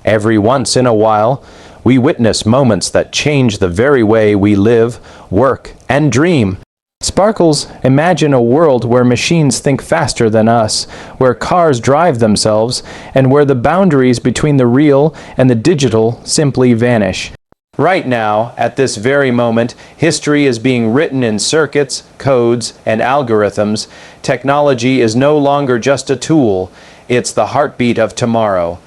Every once in a while, we witness moments that change the very way we live, work, and dream. Sparkles imagine a world where machines think faster than us, where cars drive themselves, and where the boundaries between the real and the digital simply vanish. Right now, at this very moment, history is being written in circuits, codes, and algorithms. Technology is no longer just a tool, it's the heartbeat of tomorrow.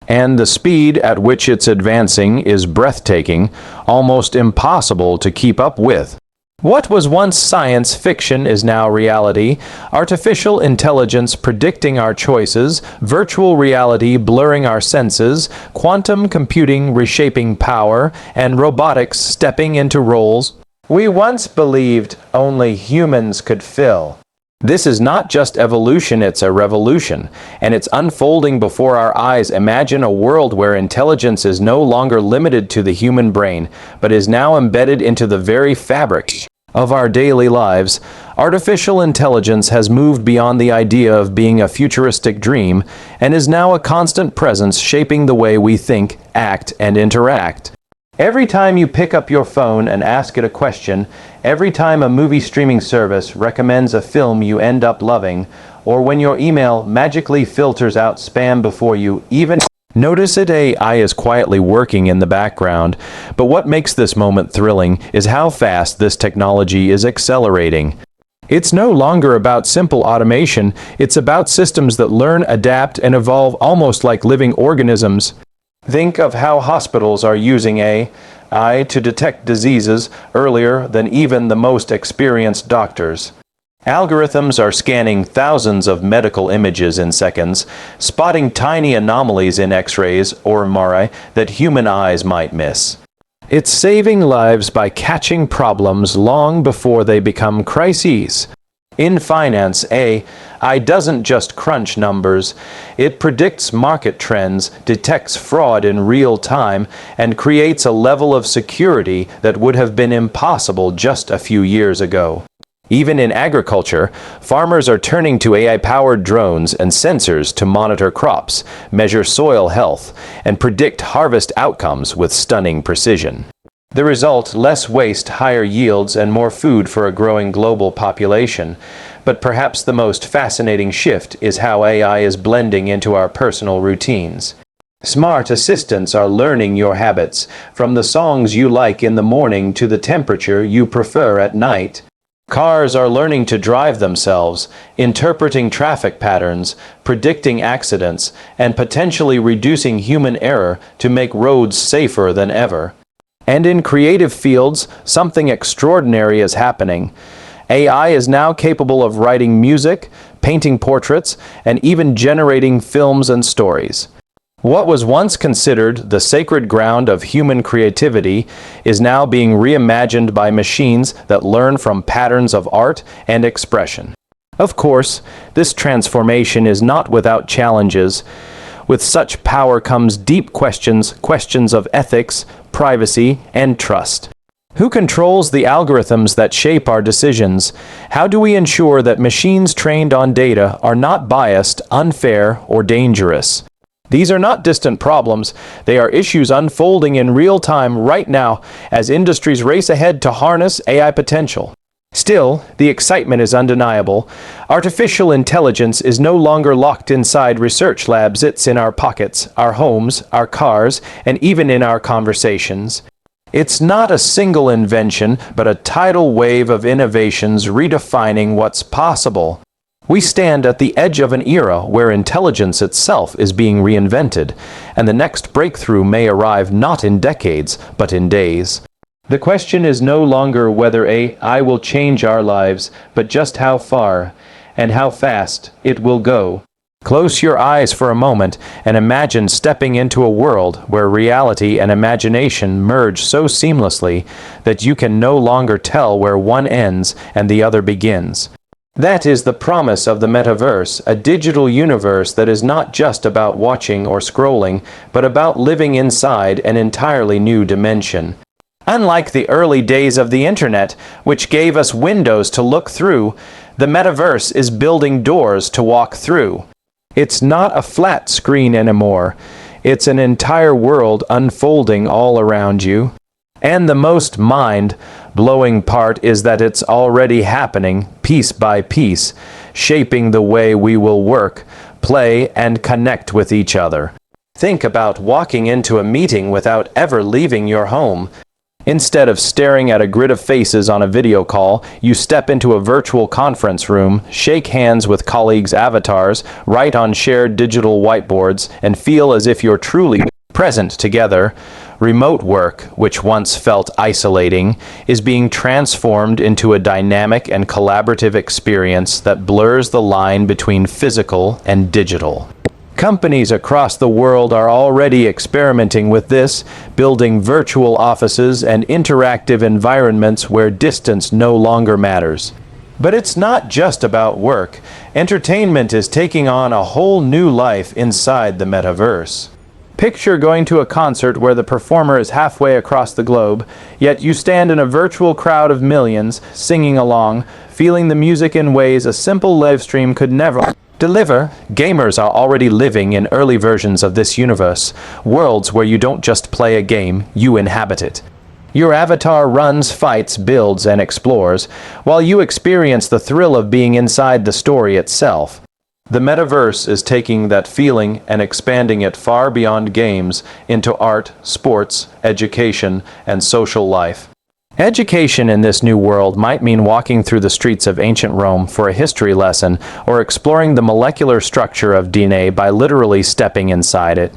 And the speed at which it's advancing is breathtaking, almost impossible to keep up with. What was once science fiction is now reality. Artificial intelligence predicting our choices, virtual reality blurring our senses, quantum computing reshaping power, and robotics stepping into roles we once believed only humans could fill. This is not just evolution, it's a revolution, and it's unfolding before our eyes. Imagine a world where intelligence is no longer limited to the human brain, but is now embedded into the very fabric of our daily lives. Artificial intelligence has moved beyond the idea of being a futuristic dream, and is now a constant presence shaping the way we think, act, and interact. Every time you pick up your phone and ask it a question, every time a movie streaming service recommends a film you end up loving, or when your email magically filters out spam before you even notice it, AI is quietly working in the background. But what makes this moment thrilling is how fast this technology is accelerating. It's no longer about simple automation, it's about systems that learn, adapt, and evolve almost like living organisms. Think of how hospitals are using AI to detect diseases earlier than even the most experienced doctors. Algorithms are scanning thousands of medical images in seconds, spotting tiny anomalies in X-rays or MRI that human eyes might miss. It's saving lives by catching problems long before they become crises. In finance, AI doesn't just crunch numbers, it predicts market trends, detects fraud in real time, and creates a level of security that would have been impossible just a few years ago. Even in agriculture, farmers are turning to AI-powered drones and sensors to monitor crops, measure soil health, and predict harvest outcomes with stunning precision. The result: less waste, higher yields, and more food for a growing global population. But perhaps the most fascinating shift is how AI is blending into our personal routines. Smart assistants are learning your habits, from the songs you like in the morning to the temperature you prefer at night. Cars are learning to drive themselves, interpreting traffic patterns, predicting accidents, and potentially reducing human error to make roads safer than ever. And in creative fields, something extraordinary is happening. AI is now capable of writing music, painting portraits, and even generating films and stories. What was once considered the sacred ground of human creativity is now being reimagined by machines that learn from patterns of art and expression. Of course, this transformation is not without challenges. With such power comes deep questions of ethics, privacy, and trust. Who controls the algorithms that shape our decisions? How do we ensure that machines trained on data are not biased, unfair, or dangerous? These are not distant problems, they are issues unfolding in real time right now as industries race ahead to harness AI potential. Still, the excitement is undeniable. Artificial intelligence is no longer locked inside research labs, it's in our pockets, our homes, our cars, and even in our conversations. It's not a single invention, but a tidal wave of innovations redefining what's possible. We stand at the edge of an era where intelligence itself is being reinvented, and the next breakthrough may arrive not in decades, but in days. The question is no longer whether AI will change our lives, but just how far and how fast it will go. Close your eyes for a moment and imagine stepping into a world where reality and imagination merge so seamlessly that you can no longer tell where one ends and the other begins. That is the promise of the Metaverse, a digital universe that is not just about watching or scrolling, but about living inside an entirely new dimension. Unlike the early days of the internet, which gave us windows to look through, the Metaverse is building doors to walk through. It's not a flat screen anymore. It's an entire world unfolding all around you. And the most mind-blowing part is that it's already happening piece by piece, shaping the way we will work, play, and connect with each other. Think about walking into a meeting without ever leaving your home. Instead of staring at a grid of faces on a video call, you step into a virtual conference room, shake hands with colleagues' avatars, write on shared digital whiteboards, and feel as if you're truly present together. Remote work, which once felt isolating, is being transformed into a dynamic and collaborative experience that blurs the line between physical and digital. Companies across the world are already experimenting with this, building virtual offices and interactive environments where distance no longer matters. But it's not just about work. Entertainment is taking on a whole new life inside the metaverse. Picture going to a concert where the performer is halfway across the globe, yet you stand in a virtual crowd of millions, singing along, feeling the music in ways a simple live stream could never deliver. Gamers are already living in early versions of this universe, worlds where you don't just play a game, you inhabit it. Your avatar runs, fights, builds, and explores, while you experience the thrill of being inside the story itself. The metaverse is taking that feeling and expanding it far beyond games into art, sports, education, and social life. Education in this new world might mean walking through the streets of ancient Rome for a history lesson, or exploring the molecular structure of DNA by literally stepping inside it.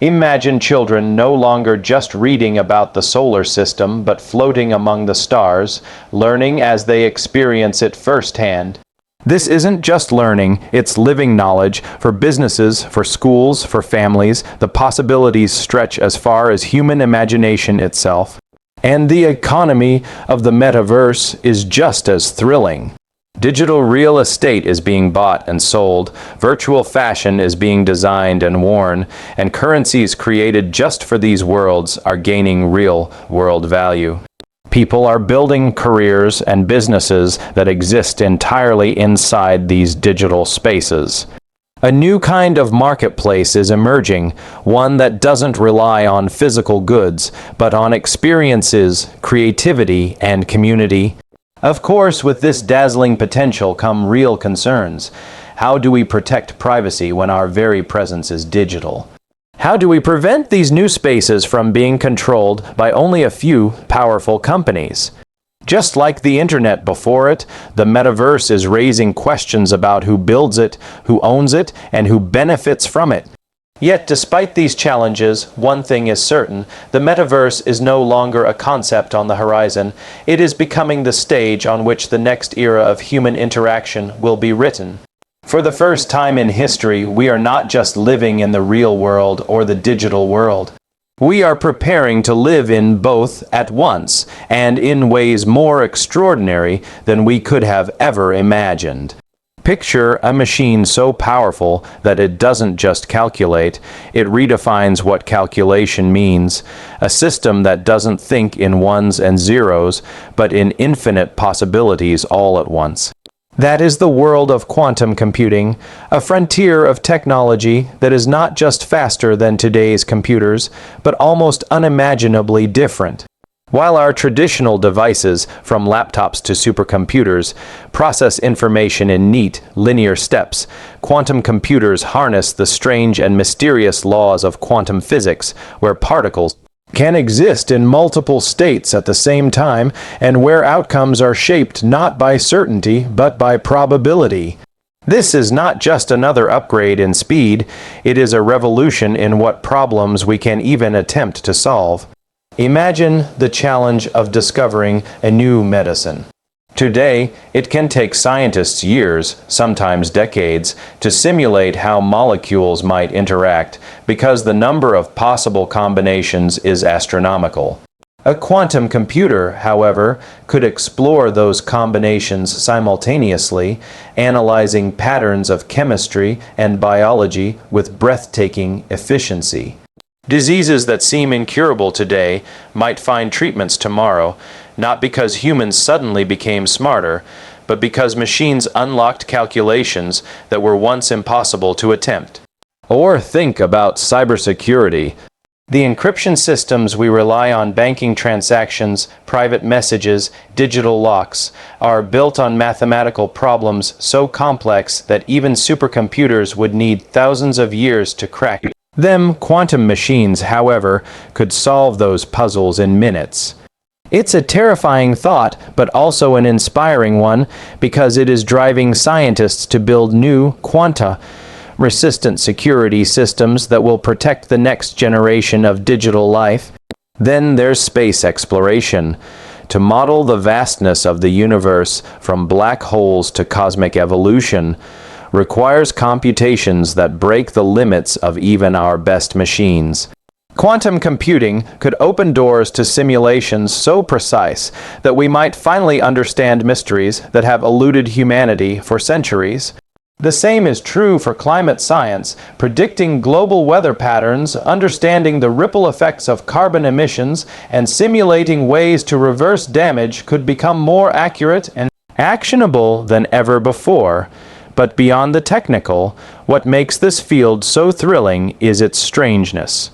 Imagine children no longer just reading about the solar system, but floating among the stars, learning as they experience it firsthand. This isn't just learning, it's living knowledge. For businesses, for schools, for families, the possibilities stretch as far as human imagination itself. And the economy of the metaverse is just as thrilling. Digital real estate is being bought and sold, virtual fashion is being designed and worn, and currencies created just for these worlds are gaining real-world value. People are building careers and businesses that exist entirely inside these digital spaces. A new kind of marketplace is emerging, one that doesn't rely on physical goods, but on experiences, creativity, and community. Of course, with this dazzling potential come real concerns. How do we protect privacy when our very presence is digital? How do we prevent these new spaces from being controlled by only a few powerful companies? Just like the internet before it, the metaverse is raising questions about who builds it, who owns it, and who benefits from it. Yet, despite these challenges, one thing is certain: the metaverse is no longer a concept on the horizon. It is becoming the stage on which the next era of human interaction will be written. For the first time in history, we are not just living in the real world or the digital world. We are preparing to live in both at once, and in ways more extraordinary than we could have ever imagined. Picture a machine so powerful that it doesn't just calculate, it redefines what calculation means. A system that doesn't think in ones and zeros, but in infinite possibilities all at once. That is the world of quantum computing, a frontier of technology that is not just faster than today's computers, but almost unimaginably different. While our traditional devices, from laptops to supercomputers, process information in neat, linear steps, quantum computers harness the strange and mysterious laws of quantum physics, where particles can exist in multiple states at the same time, and where outcomes are shaped not by certainty, but by probability. This is not just another upgrade in speed, it is a revolution in what problems we can even attempt to solve. Imagine the challenge of discovering a new medicine. Today, it can take scientists years, sometimes decades, to simulate how molecules might interact, because the number of possible combinations is astronomical. A quantum computer, however, could explore those combinations simultaneously, analyzing patterns of chemistry and biology with breathtaking efficiency. Diseases that seem incurable today might find treatments tomorrow, not because humans suddenly became smarter, but because machines unlocked calculations that were once impossible to attempt. Or think about cybersecurity. The encryption systems we rely on banking transactions, private messages, digital locks, are built on mathematical problems so complex that even supercomputers would need thousands of years to crack them. Quantum machines, however, could solve those puzzles in minutes. It's a terrifying thought, but also an inspiring one, because it is driving scientists to build new resistant security systems that will protect the next generation of digital life. Then there's space exploration. To model the vastness of the universe, from black holes to cosmic evolution, requires computations that break the limits of even our best machines. Quantum computing could open doors to simulations so precise that we might finally understand mysteries that have eluded humanity for centuries. The same is true for climate science. Predicting global weather patterns, understanding the ripple effects of carbon emissions, and simulating ways to reverse damage could become more accurate and actionable than ever before. But beyond the technical, what makes this field so thrilling is its strangeness.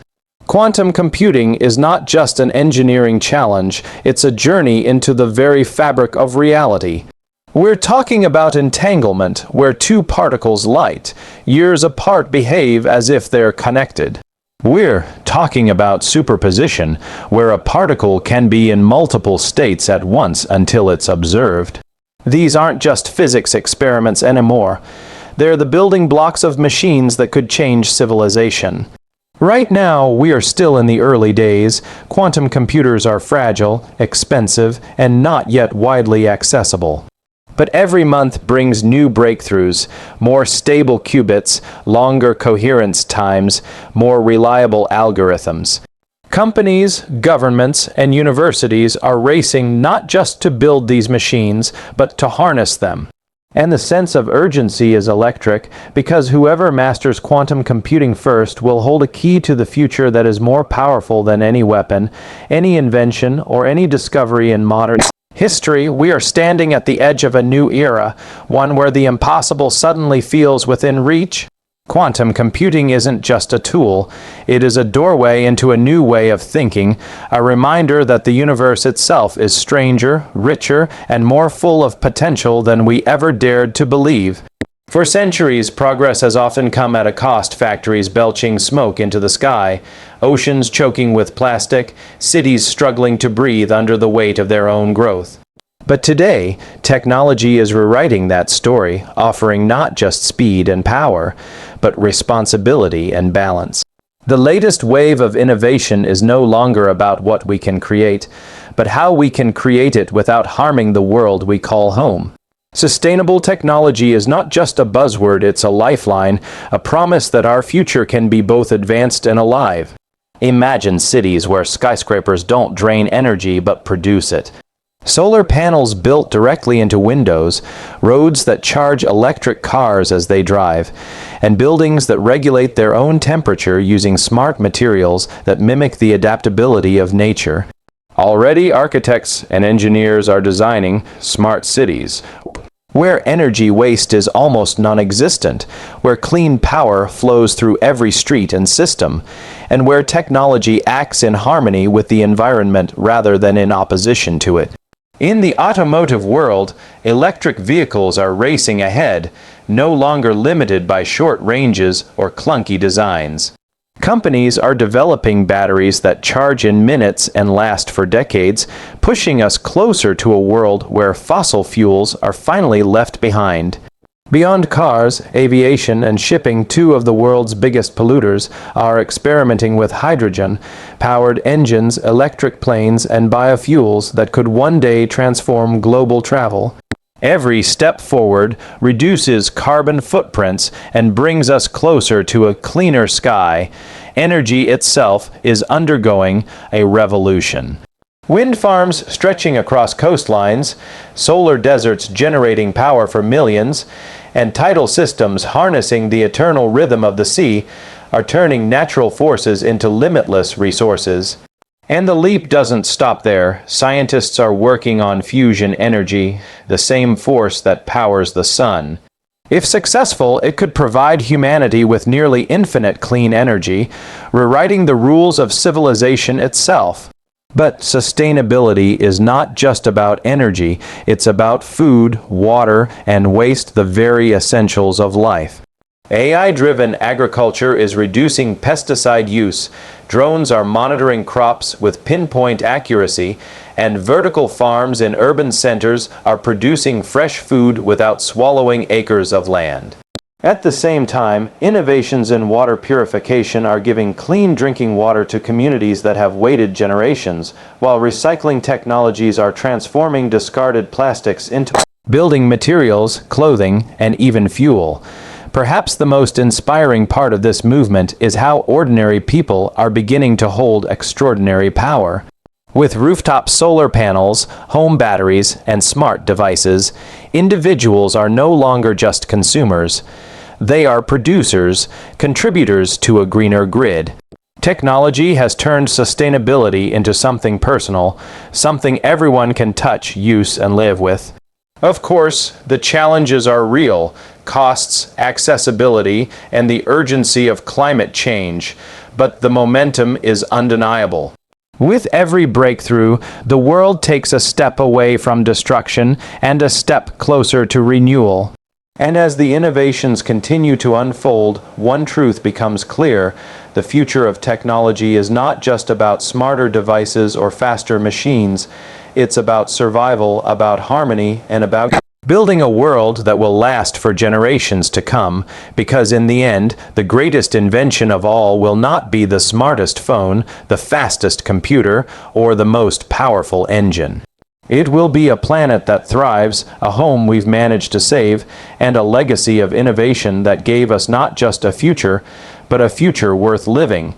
Quantum computing is not just an engineering challenge, it's a journey into the very fabric of reality. We're talking about entanglement, where two particles light, years apart, behave as if they're connected. We're talking about superposition, where a particle can be in multiple states at once until it's observed. These aren't just physics experiments anymore. They're the building blocks of machines that could change civilization. Right now, we are still in the early days. Quantum computers are fragile, expensive, and not yet widely accessible. But every month brings new breakthroughs, more stable qubits, longer coherence times, more reliable algorithms. Companies, governments, and universities are racing not just to build these machines, but to harness them. And the sense of urgency is electric, because whoever masters quantum computing first will hold a key to the future that is more powerful than any weapon, any invention, or any discovery in modern history. We are standing at the edge of a new era, one where the impossible suddenly feels within reach. Quantum computing isn't just a tool, it is a doorway into a new way of thinking, a reminder that the universe itself is stranger, richer, and more full of potential than we ever dared to believe. For centuries, progress has often come at a cost: factories belching smoke into the sky, oceans choking with plastic, cities struggling to breathe under the weight of their own growth. But today, technology is rewriting that story, offering not just speed and power, but responsibility and balance. The latest wave of innovation is no longer about what we can create, but how we can create it without harming the world we call home. Sustainable technology is not just a buzzword, it's a lifeline, a promise that our future can be both advanced and alive. Imagine cities where skyscrapers don't drain energy but produce it. Solar panels built directly into windows, roads that charge electric cars as they drive, and buildings that regulate their own temperature using smart materials that mimic the adaptability of nature. Already, architects and engineers are designing smart cities, where energy waste is almost non-existent, where clean power flows through every street and system, and where technology acts in harmony with the environment rather than in opposition to it. In the automotive world, electric vehicles are racing ahead, no longer limited by short ranges or clunky designs. Companies are developing batteries that charge in minutes and last for decades, pushing us closer to a world where fossil fuels are finally left behind. Beyond cars, aviation and shipping, two of the world's biggest polluters, are experimenting with hydrogen-powered engines, electric planes, and biofuels that could one day transform global travel. Every step forward reduces carbon footprints and brings us closer to a cleaner sky. Energy itself is undergoing a revolution. Wind farms stretching across coastlines, solar deserts generating power for millions, and tidal systems harnessing the eternal rhythm of the sea are turning natural forces into limitless resources. And the leap doesn't stop there. Scientists are working on fusion energy, the same force that powers the sun. If successful, it could provide humanity with nearly infinite clean energy, rewriting the rules of civilization itself. But sustainability is not just about energy, it's about food, water, and waste, the very essentials of life. AI-driven agriculture is reducing pesticide use, drones are monitoring crops with pinpoint accuracy, and vertical farms in urban centers are producing fresh food without swallowing acres of land. At the same time, innovations in water purification are giving clean drinking water to communities that have waited generations, while recycling technologies are transforming discarded plastics into building materials, clothing, and even fuel. Perhaps the most inspiring part of this movement is how ordinary people are beginning to hold extraordinary power. With rooftop solar panels, home batteries, and smart devices, individuals are no longer just consumers. They are producers, contributors to a greener grid. Technology has turned sustainability into something personal, something everyone can touch, use, and live with. Of course, the challenges are real: costs, accessibility, and the urgency of climate change, but the momentum is undeniable. With every breakthrough, the world takes a step away from destruction and a step closer to renewal. And as the innovations continue to unfold, one truth becomes clear: the future of technology is not just about smarter devices or faster machines. It's about survival, about harmony, and about building a world that will last for generations to come, because in the end, the greatest invention of all will not be the smartest phone, the fastest computer, or the most powerful engine. It will be a planet that thrives, a home we've managed to save, and a legacy of innovation that gave us not just a future, but a future worth living.